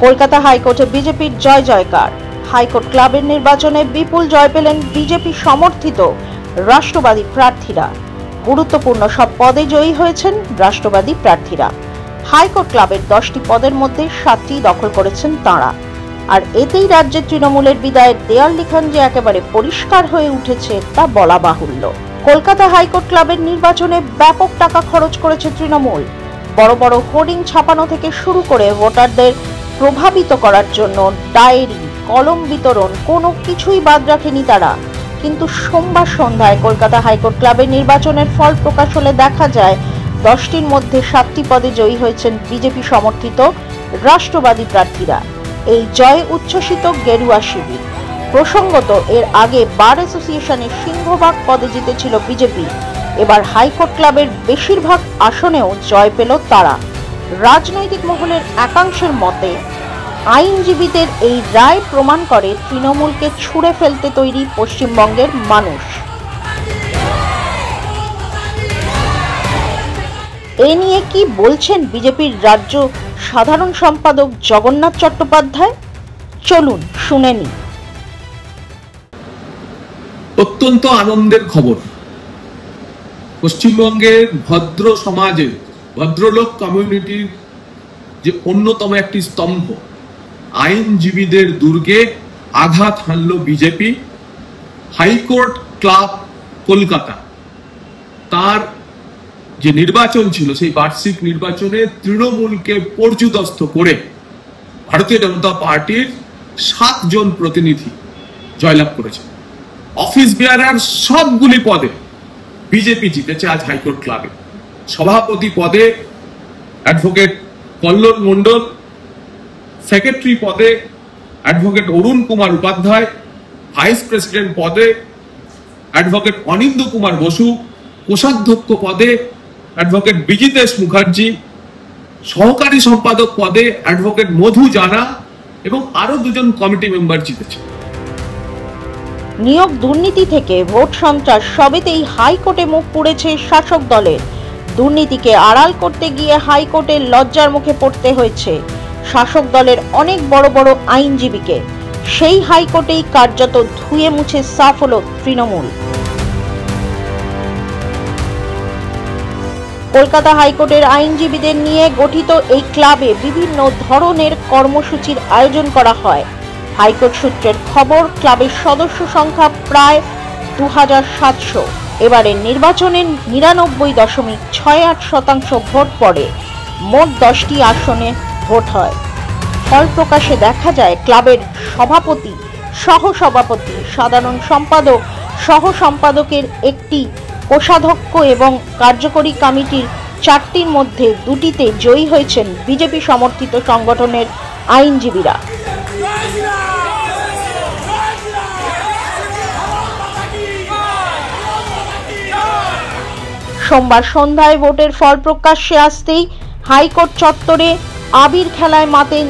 কলকাতা হাইকোর্টে বিজেপির জয় জয়কার। হাইকোর্ট ক্লাবের নির্বাচনে বিপুল জয় পেলেন বিজেপি সমর্থিত রাষ্ট্রবাদী প্রার্থীরা। গুরুত্বপূর্ণ সব পদে জয়ী হয়েছেন রাষ্ট্রবাদী প্রার্থীরা। হাইকোর্ট ক্লাবের 10টি পদের মধ্যে 7টি দখল করেছেন তাঁরা। আর এতেই রাজ্যের তৃণমূলের বিদায়ের দেয়াল লিখন যে একেবারে পরিষ্কার হয়ে উঠেছে তা বলা বাহুল্য। কলকাতা হাইকোর্ট ক্লাবের নির্বাচনে ব্যাপক টাকা খরচ করেছে তৃণমূল। বড় বড় হোর্ডিং ছাপানো থেকে শুরু করে ভোটারদের প্রভাবিত করার জন্য ডায়েরি, কলম বিতরণ কোনো কিছুই বাদ রাখেনি তারা। কিন্তু সোমবার সন্ধ্যায় কলকাতা হাইকোর্ট ক্লাবের নির্বাচনের ফল প্রকাশ হলে দেখা যায় 10টির মধ্যে 7টি পদে জয়ী হয়েছেন বিজেপি সমর্থিত রাষ্ট্রবাদী প্রার্থীরা। এই জয়ে উচ্ছ্বসিত গেরুয়া শিবির। প্রসঙ্গত, এর আগে বার অ্যাসোসিয়েশনের সিংহভাগ পদে জিতেছিল বিজেপি। এবার হাইকোর্ট ক্লাবের বেশিরভাগ আসনেও জয় পেল তারা। রাজনৈতিক মহলের একাংশের মতে আইনজীবীদের এই রায় প্রমাণ করে তৃণমূলকে ছুঁড়ে ফেলতে তৈরি পশ্চিমবঙ্গের মানুষ। এ নিয়ে কি বলছেন বিজেপির রাজ্য সাধারণ সম্পাদক জগন্নাথ চট্টোপাধ্যায়? চলুন শুনে নিই। অত্যন্ত আনন্দের খবর। পশ্চিমবঙ্গের ভদ্র সমাজের, ভদ্রলোক কমিউনিটির যে অন্যতম একটি স্তম্ভ, আইনজীবীদের দুর্গে আঘাত হানল বিজেপি। হাইকোর্ট ক্লাব কলকাতা তার যে নির্বাচন ছিল, সেই বার্ষিক নির্বাচনে তৃণমূলকে পর্যুদস্ত করে ভারতীয় জনতা পার্টির 7 জন প্রতিনিধি জয়লাভ করেছে। অফিস বেয়ারার সবগুলি পদে বিজেপি জিতেছে আজ হাইকোর্ট ক্লাবে। সভাপতি পদে অ্যাডভোকেট কল্লোল মণ্ডল, সেক্রেটারি পদে advocate Arun Kumar Upadhyay, vice president পদে অ্যাডভোকেট অনিন্দ্য কুমার বসু, কোষাধ্যক্ষ পদে অ্যাডভোকেট বিজিতেশ মুখার্জি, সহকারী সম্পাদক পদে অ্যাডভোকেট মধু জানা এবং আরো 2 জন কমিটি মেম্বার জিতেছে। নিয়োগ দুর্নীতি থেকে ভোট সন্ত্রাস সবেতেই হাইকোর্টে মুখ পুড়েছে শাসক দলের। দুর্নীতিকে আড়াল করতে গিয়ে হাইকোর্টের লজ্জার মুখে পড়তে হয়েছে শাসক দলের অনেক বড় বড় আইনজীবীকে। সেই হাইকোর্টেই কার্যত ধুয়ে মুছে সাফ হলো তৃণমূল। কলকাতা হাইকোর্টের আইনজীবীদের নিয়ে গঠিত এই ক্লাবে বিভিন্ন ধরনের কর্মসূচির আয়োজন করা হয়। হাইকোর্ট সূত্রের খবর, ক্লাবের সদস্য সংখ্যা প্রায় 2700। এবারের নির্বাচনে 99.68% ভোট পড়ে। মোট 10টি আসনে ভোট হয়। ফল প্রকাশে দেখা যায় ক্লাবের সভাপতি, সহসভাপতি, সাধারণ সম্পাদক, সহ সম্পাদকের একটি, কোষাধ্যক্ষ এবং কার্যকরী কমিটির 4টির মধ্যে 2টিতে জয়ী হয়েছেন বিজেপি সমর্থিত সংগঠনের আইনজীবীরা। সোমবার সন্ধ্যায় ভোটের ফল প্রকাশ্যে আসতেই হাইকোর্ট চত্বরে আবির খেলায় মাতেন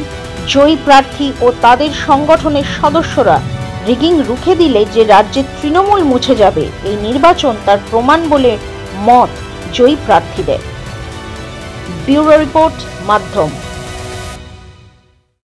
জয়ী প্রার্থী ও তাদের সংগঠনের সদস্যরা। রিগিং রুখে দিলে যে রাজ্যের তৃণমূল মুছে যাবে, এই নির্বাচন তার প্রমাণ বলে মত জয়ী প্রার্থীদের। ব্যুরো রিপোর্ট, মাধ্যম।